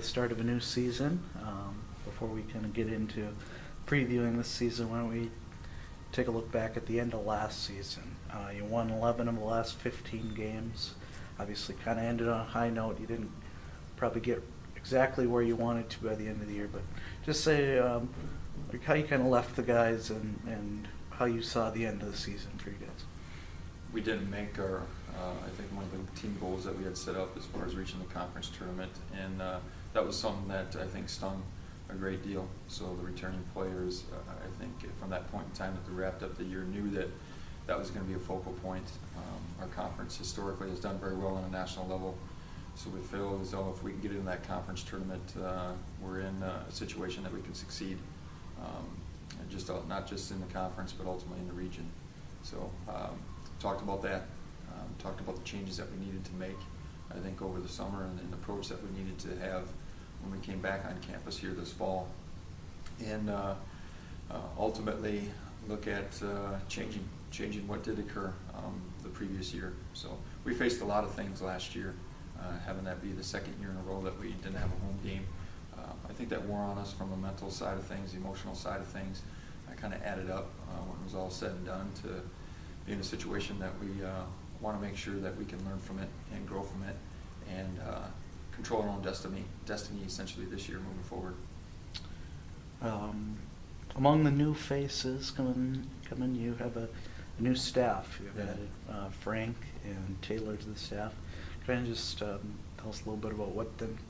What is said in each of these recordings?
the start of a new season. Before we kind of get into previewing this season, why don't we take a look back at the end of last season? You won 11 of the last 15 games. Obviously kind of ended on a high note. You didn't probably get exactly where you wanted to by the end of the year, but just say like how you kind of left the guys and how you saw the end of the season for you guys. We didn't make our, I think, one of the team goals that we had set up as far as reaching the conference tournament, and that was something that I think stung a great deal. So the returning players, I think from that point in time that they wrapped up the year, knew that that was going to be a focal point. Our conference historically has done very well on a national level, so we feel as though if we can get into that conference tournament, we're in a situation that we can succeed, not just in the conference, but ultimately in the region. So talked about that, talked about the changes that we needed to make, I think, over the summer, and the approach that we needed to have when we came back on campus here this fall, and ultimately look at changing what did occur the previous year. So we faced a lot of things last year, having that be the second year in a row that we didn't have a home game. I think that wore on us from the mental side of things, the emotional side of things. I kind of added up when it was all said and done to be in a situation that we want to make sure that we can learn from it and grow from it and control our own destiny essentially this year moving forward. Among the new faces coming, you have a new staff. You've added Frank and Taylor to the staff. Can you just tell us a little bit about what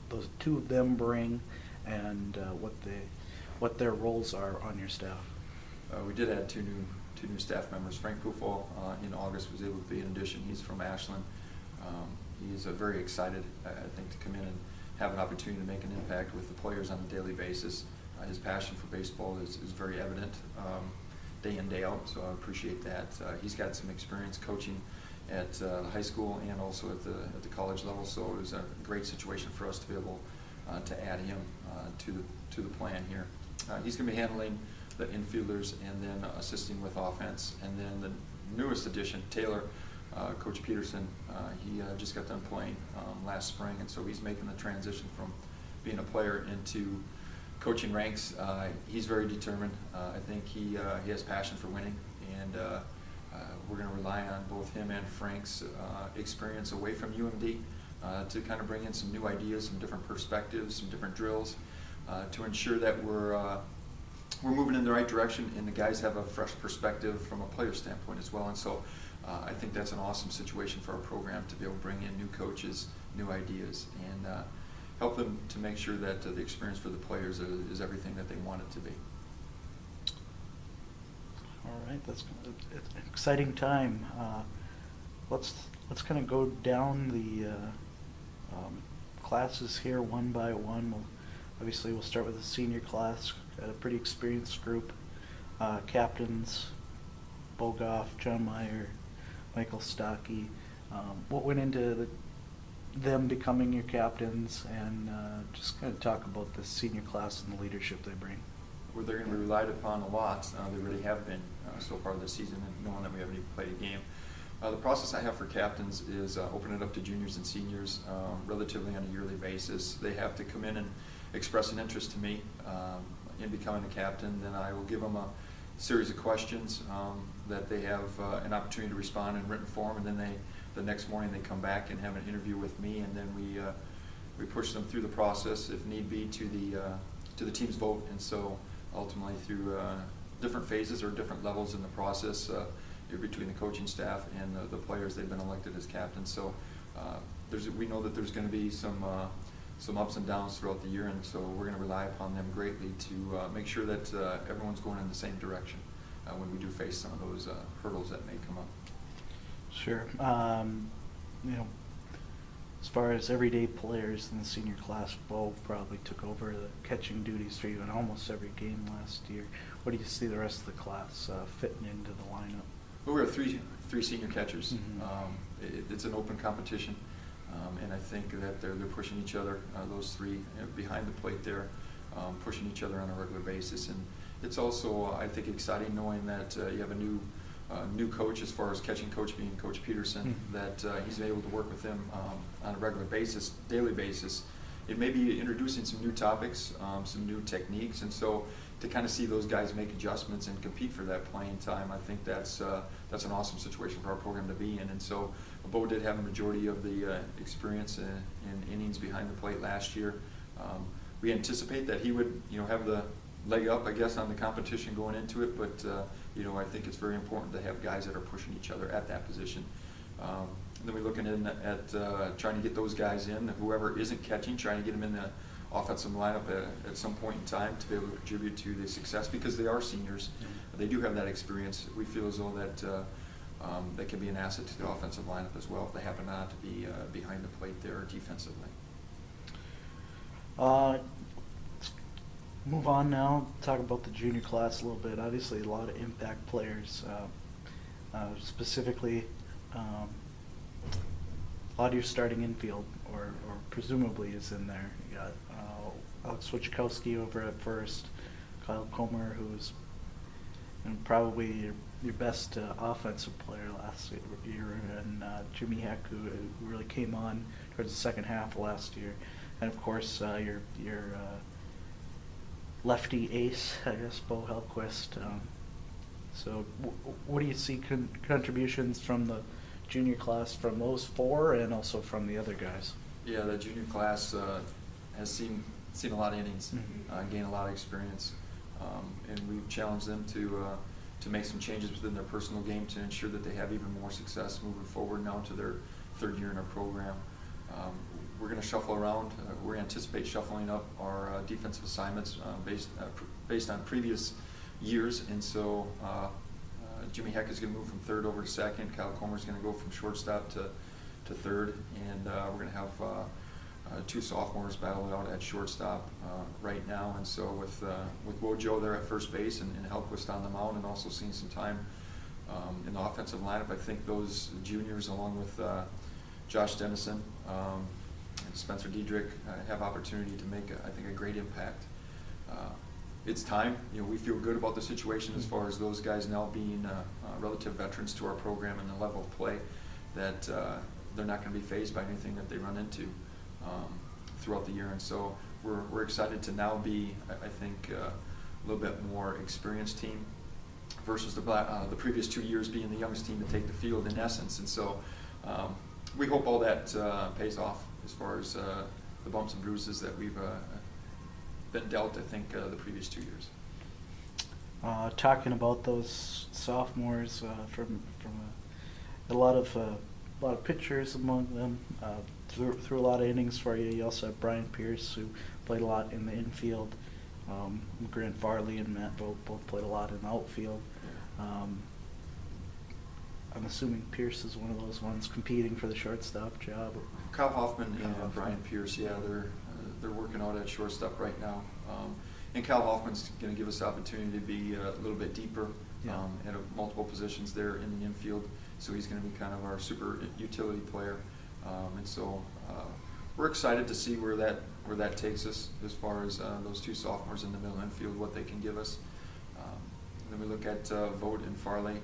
those two of them bring and what their roles are on your staff? We did add two new staff members. Frank Pufo in August was able to be an addition. He's from Ashland. He's very excited, I think, to come in and have an opportunity to make an impact with the players on a daily basis. His passion for baseball is very evident day in, day out, so I appreciate that. He's got some experience coaching at the high school and also at the college level, so it was a great situation for us to be able to add him to the plan here. He's going to be handling the infielders and then assisting with offense. And then the newest addition, Taylor, Coach Peterson, he just got done playing last spring, and so he's making the transition from being a player into coaching ranks. He's very determined. I think he has passion for winning, and we're going to rely on both him and Frank's experience away from UMD to kind of bring in some new ideas, some different perspectives, some different drills to ensure that we're moving in the right direction, and the guys have a fresh perspective from a player standpoint as well. And so I think that's an awesome situation for our program to be able to bring in new coaches, new ideas, and help them to make sure that the experience for the players is everything that they want it to be. All right, that's an exciting time. Let's kind of go down the classes here one by one. We'll start with the senior class. Got a pretty experienced group. Captains, Bogoff, John Meyer, Michael Stocky. What went into them becoming your captains, and just kind of talk about the senior class and the leadership they bring? Well, they're going to be relied upon a lot. They really have been so far this season, and knowing that we haven't even played a game. The process I have for captains is open it up to juniors and seniors relatively on a yearly basis. They have to come in and express an interest to me in becoming a captain. Then I will give them a series of questions that they have an opportunity to respond in written form, and then the next morning they come back and have an interview with me, and then we push them through the process if need be to the team's vote. And so ultimately through different phases or different levels in the process between the coaching staff and the players, they've been elected as captains. So we know that there's going to be some ups and downs throughout the year, and so we're going to rely upon them greatly to make sure that everyone's going in the same direction when we do face some of those hurdles that may come up. Sure. As far as everyday players in the senior class, Bo probably took over the catching duties for you in almost every game last year. What do you see the rest of the class fitting into the lineup? Well, we have three senior catchers. Mm-hmm. It's an open competition. And I think that they're pushing each other, those three behind the plate there, pushing each other on a regular basis. And it's also, I think, exciting knowing that you have a new coach as far as catching coach being Coach Peterson, that he's able to work with him on a regular basis, daily basis, it may be introducing some new topics, some new techniques, and so to kind of see those guys make adjustments and compete for that playing time, I think that's an awesome situation for our program to be in. And so Bo did have a majority of the experience in innings behind the plate last year. We anticipate that he would, have the leg up, I guess, on the competition going into it, but I think it's very important to have guys that are pushing each other at that position. And then we're looking at trying to get those guys in, whoever isn't catching, trying to get them in the offensive lineup at some point in time to be able to contribute to the success, because they are seniors. They do have that experience. We feel as though that they can be an asset to the offensive lineup as well if they happen not to be behind the plate there defensively. Move on now, talk about the junior class a little bit. Obviously a lot of impact players, specifically a lot of your starting infield, or presumably is in there. You got Alex Wojciechowski over at first, Kyle Comer, who's probably your best offensive player last year, and Jimmy Heck, who really came on towards the second half of last year, and of course your lefty ace, I guess, Bo Hellquist. So what do you see contributions from the junior class from those four, and also from the other guys? Yeah, the junior class has seen a lot of innings, gain a lot of experience, and we've challenged them to make some changes within their personal game to ensure that they have even more success moving forward now to their third year in our program. We're going to shuffle around. We anticipate shuffling up our defensive assignments based on previous years, and so Jimmy Heck is going to move from third over to second. Kyle Comer is going to go from shortstop to third, and we're going to have two sophomores battle it out at shortstop right now. And so with Wojo there at first base and Hellquist on the mound, and also seeing some time in the offensive lineup, I think those juniors, along with Josh Dennison and Spencer Diedrich, have opportunity to make, I think, a great impact. It's time. We feel good about the situation as far as those guys now being relative veterans to our program and the level of play, that they're not going to be fazed by anything that they run into throughout the year. And so we're excited to now be, I think, a little bit more experienced team versus the previous 2 years being the youngest team to take the field in essence. And so we hope all that pays off as far as the bumps and bruises that we've been dealt, I think, the previous 2 years. Talking about those sophomores, from a lot of pitchers among them, threw a lot of innings for you. You also have Brian Pierce, who played a lot in the infield. Grant Farley and Matt both played a lot in the outfield. I'm assuming Pierce is one of those ones competing for the shortstop job. Kyle Hoffman and Brian Pierce, yeah, they're working out at shortstop right now. And Kyle Hoffman's going to give us the opportunity to be a little bit deeper at multiple positions there in the infield. So he's going to be kind of our super utility player. And so we're excited to see where that takes us as far as those two sophomores in the middle infield, what they can give us. Then we look at Vogt and Farley.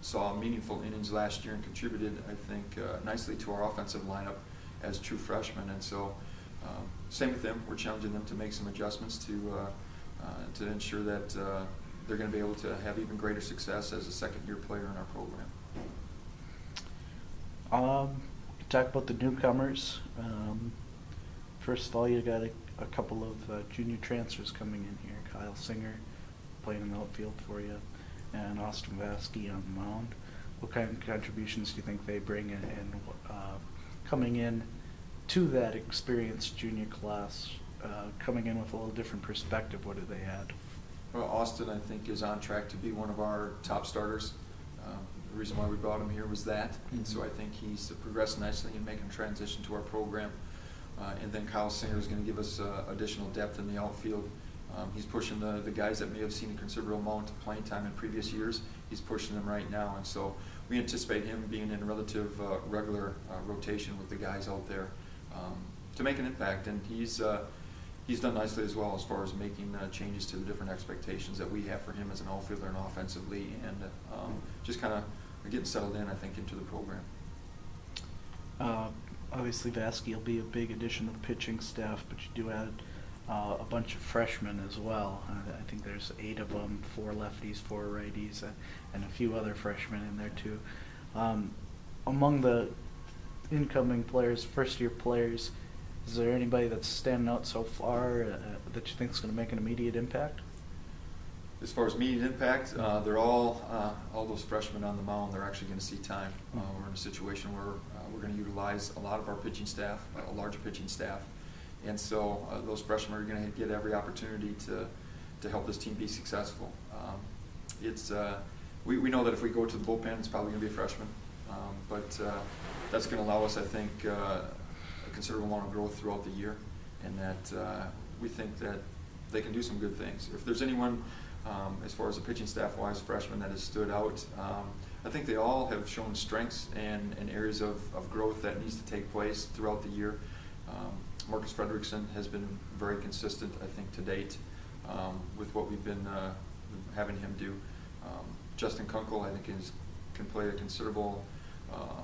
Saw meaningful innings last year and contributed, I think, nicely to our offensive lineup as true freshmen. And so same with them. We're challenging them to make some adjustments to ensure that they're going to be able to have even greater success as a second-year player in our program. Talk about the newcomers. First of all, you got a couple of junior transfers coming in here. Kyle Singer playing in the outfield for you, and Austin Vasky on the mound. What kind of contributions do you think they bring in, coming in to that experienced junior class, coming in with a little different perspective? What do they add? Well, Austin, I think, is on track to be one of our top starters. The reason why we brought him here was that, and so I think he's progressed nicely in making a transition to our program. And then Kyle Singer is going to give us additional depth in the outfield. He's pushing the guys that may have seen a considerable amount of playing time in previous years. He's pushing them right now, and so we anticipate him being in a relative regular rotation with the guys out there to make an impact. And he's done nicely as well as far as making changes to the different expectations that we have for him as an outfielder and offensively, and just kind of getting settled in, I think, into the program. obviously Vasky will be a big addition to the pitching staff, but you do add a bunch of freshmen as well. I think there's 8 of them, 4 lefties, 4 righties, and a few other freshmen in there too. Among the incoming players, first-year players, is there anybody that's standing out so far that you think is going to make an immediate impact? As far as immediate impact, they're all those freshmen on the mound. They're actually going to see time. We're in a situation where we're going to utilize a lot of our pitching staff, a larger pitching staff, and so those freshmen are going to get every opportunity to help this team be successful. We know that if we go to the bullpen, it's probably going to be a freshman, but that's going to allow us, I think, a considerable amount of growth throughout the year, and that we think that they can do some good things. If there's anyone, as far as the pitching staff-wise, freshmen that has stood out, I think they all have shown strengths and areas of growth that needs to take place throughout the year. Marcus Fredrickson has been very consistent, I think, to date with what we've been having him do. Justin Kunkel, I think, can play a considerable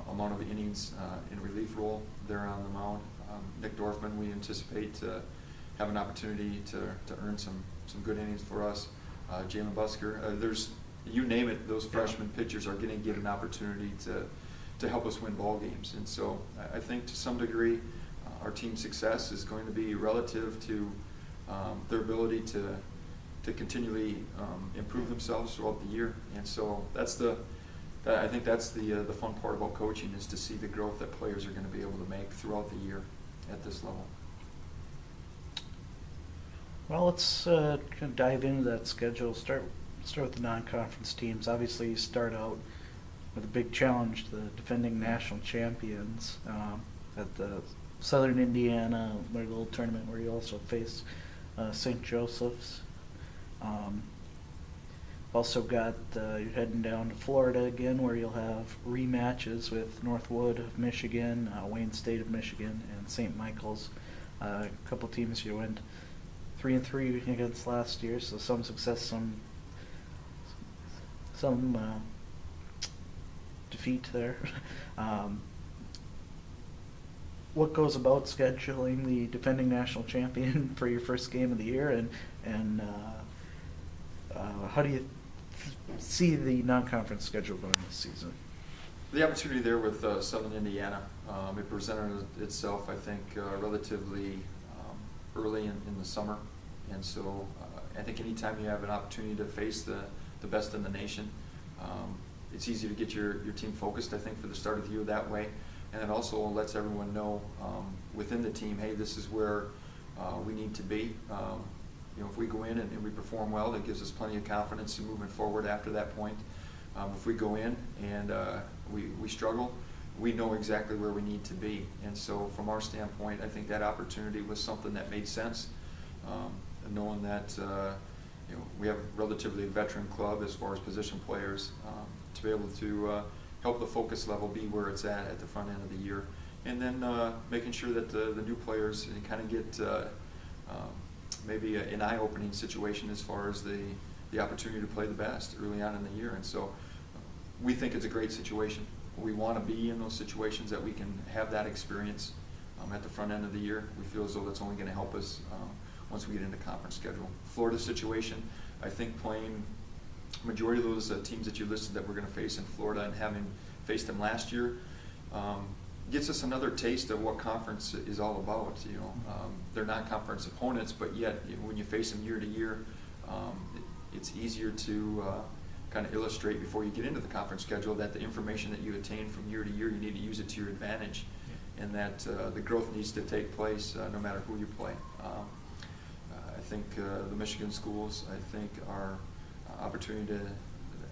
amount of innings in relief role there on the mound. Nick Dorfman, we anticipate to have an opportunity to earn some good innings for us. Jalen Busker, you name it, those freshman pitchers are going to get an opportunity to help us win ball games. And so I think to some degree our team's success is going to be relative to their ability to continually improve themselves throughout the year. And so I think that's the fun part about coaching, is to see the growth that players are going to be able to make throughout the year at this level. Well, let's kind of dive into that schedule. Start with the non-conference teams. Obviously, you start out with a big challenge, the defending national champions at the Southern Indiana, their little tournament where you also face St. Joseph's. Also got, you're heading down to Florida again, where you'll have rematches with Northwood of Michigan, Wayne State of Michigan, and St. Michael's. A couple teams you went 3-3 against last year, so some success, some defeat there. What goes about scheduling the defending national champion for your first game of the year, and how do you see the non-conference schedule going this season? The opportunity there with Southern Indiana, it presented itself, I think, relatively early in the summer, and so I think anytime you have an opportunity to face the best in the nation, it's easy to get your team focused, I think, for the start of the year that way, and it also lets everyone know within the team, hey, this is where we need to be. If we go in and we perform well, that gives us plenty of confidence in moving forward after that point. If we go in and we struggle, we know exactly where we need to be. And so from our standpoint, I think that opportunity was something that made sense, knowing that we have a relatively veteran club as far as position players, to be able to help the focus level be where it's at the front end of the year. And then making sure that the new players kind of get maybe an eye-opening situation as far as the opportunity to play the best early on in the year. And so we think it's a great situation. We want to be in those situations that we can have that experience at the front end of the year. We feel as though that's only going to help us once we get into conference schedule. Florida's situation, I think playing majority of those teams that you listed that we're going to face in Florida, and having faced them last year, gets us another taste of what conference is all about. They're not conference opponents, but yet when you face them year to year, it's easier to kind of illustrate before you get into the conference schedule that the information that you attain from year to year, you need to use it to your advantage, and that the growth needs to take place no matter who you play. I think the Michigan schools, I think, are opportunity to,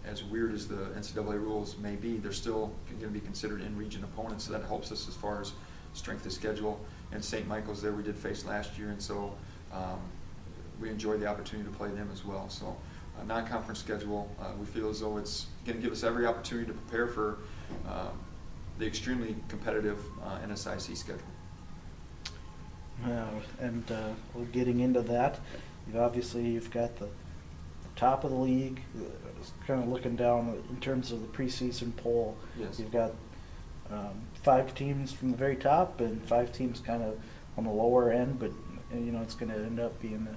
as weird as the NCAA rules may be, they're still going to be considered in-region opponents, so that helps us as far as strength of schedule. And St. Michael's there we did face last year, and so we enjoyed the opportunity to play them as well. So non-conference schedule, we feel as though it's going to give us every opportunity to prepare for the extremely competitive NSIC schedule. And we're getting into that. You've got the top of the league, kind of looking down in terms of the preseason poll. Yes. You've got 5 teams from the very top and 5 teams kind of on the lower end, but it's going to end up being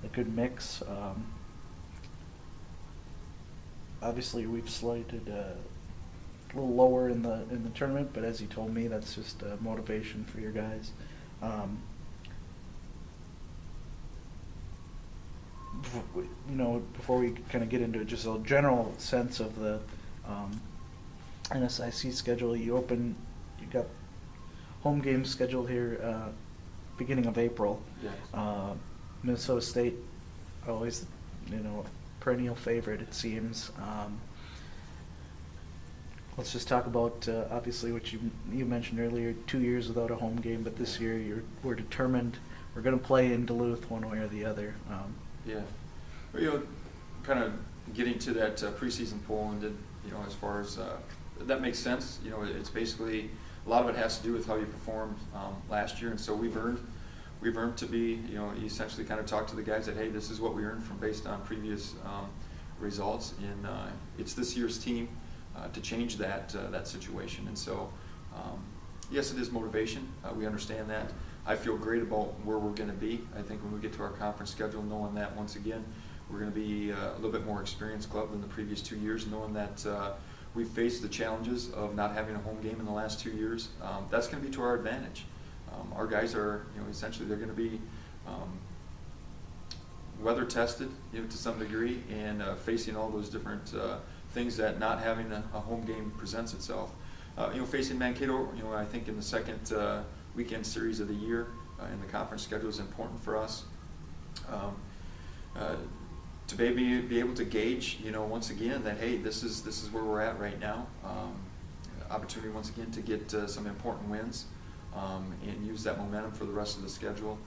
a good mix. Obviously, we've slated a little lower in the tournament, but as you told me, that's just motivation for your guys. Before we kind of get into just a general sense of the NSIC schedule, you got home games scheduled here beginning of April. Yes. Minnesota State, always, perennial favorite, it seems. Let's just talk about obviously what you mentioned earlier, 2 years without a home game, but this year we're determined we're going to play in Duluth one way or the other. Yeah, well, kind of getting to that preseason poll, and as far as that makes sense. It's basically a lot of it has to do with how you performed last year, and so we've earned to be, you essentially kind of talk to the guys that, hey, this is what we earned from based on previous results, and it's this year's team to change that situation. And so, yes, it is motivation. We understand that. I feel great about where we're going to be. I think when we get to our conference schedule, knowing that once again we're going to be a little bit more experienced club than the previous 2 years, knowing that we've faced the challenges of not having a home game in the last 2 years, that's going to be to our advantage. Our guys are, essentially they're going to be weather tested, to some degree, and facing all those different things that not having a home game presents itself. Facing Mankato, I think in the second weekend series of the year in the conference schedule is important for us. To be able to gauge, once again that, hey, this is where we're at right now. Opportunity once again to get some important wins and use that momentum for the rest of the schedule.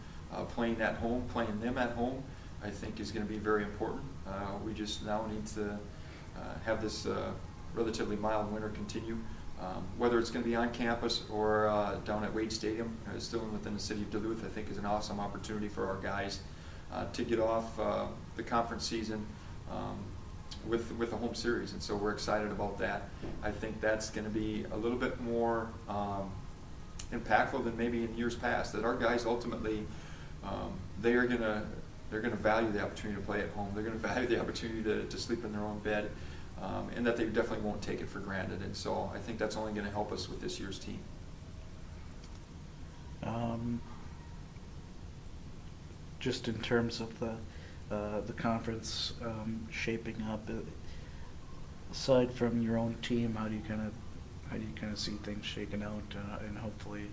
Playing them at home, I think is going to be very important. We just now need to have this relatively mild winter continue. Whether it's going to be on campus or down at Wade Stadium, still within the city of Duluth, I think is an awesome opportunity for our guys to get off the conference season with a home series, and so we're excited about that. I think that's going to be a little bit more impactful than maybe in years past. That our guys ultimately they're going to value the opportunity to play at home. They're going to value the opportunity to sleep in their own bed. And that they definitely won't take it for granted. And so I think that's only going to help us with this year's team. Just in terms of the conference shaping up, aside from your own team, how do you kind of see things shaking out, and hopefully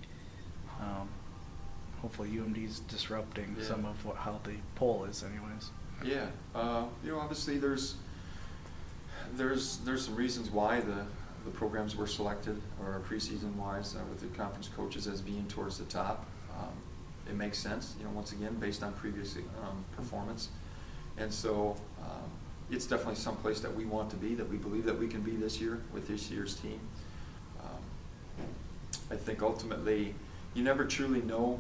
UMD's disrupting some of how the poll is, anyways. Yeah, obviously there's some reasons why the programs were selected, or preseason wise, with the conference coaches as being towards the top. It makes sense, once again based on previous performance, and so it's definitely some place that we want to be, that we believe that we can be this year with this year's team. I think ultimately you never truly know,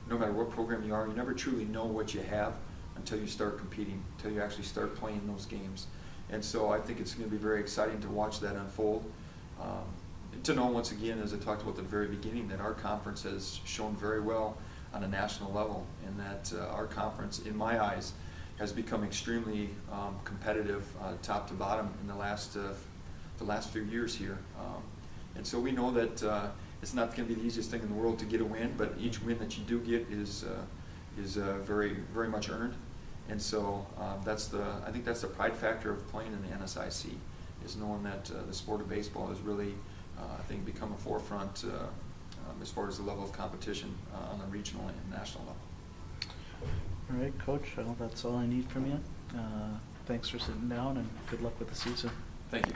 no matter what program you are, you never truly know what you have until you start competing, until you actually start playing those games. And so I think it's going to be very exciting to watch that unfold. To know, once again, as I talked about at the very beginning, that our conference has shown very well on a national level, and that our conference, in my eyes, has become extremely competitive, top to bottom, in the last few years here. And so we know that it's not going to be the easiest thing in the world to get a win, but each win that you do get is very, very much earned. And so I think that's the pride factor of playing in the NSIC, is knowing that the sport of baseball has really, I think, become a forefront as far as the level of competition on the regional and national level. All right, Coach, I know that's all I need from you. Thanks for sitting down, and good luck with the season. Thank you.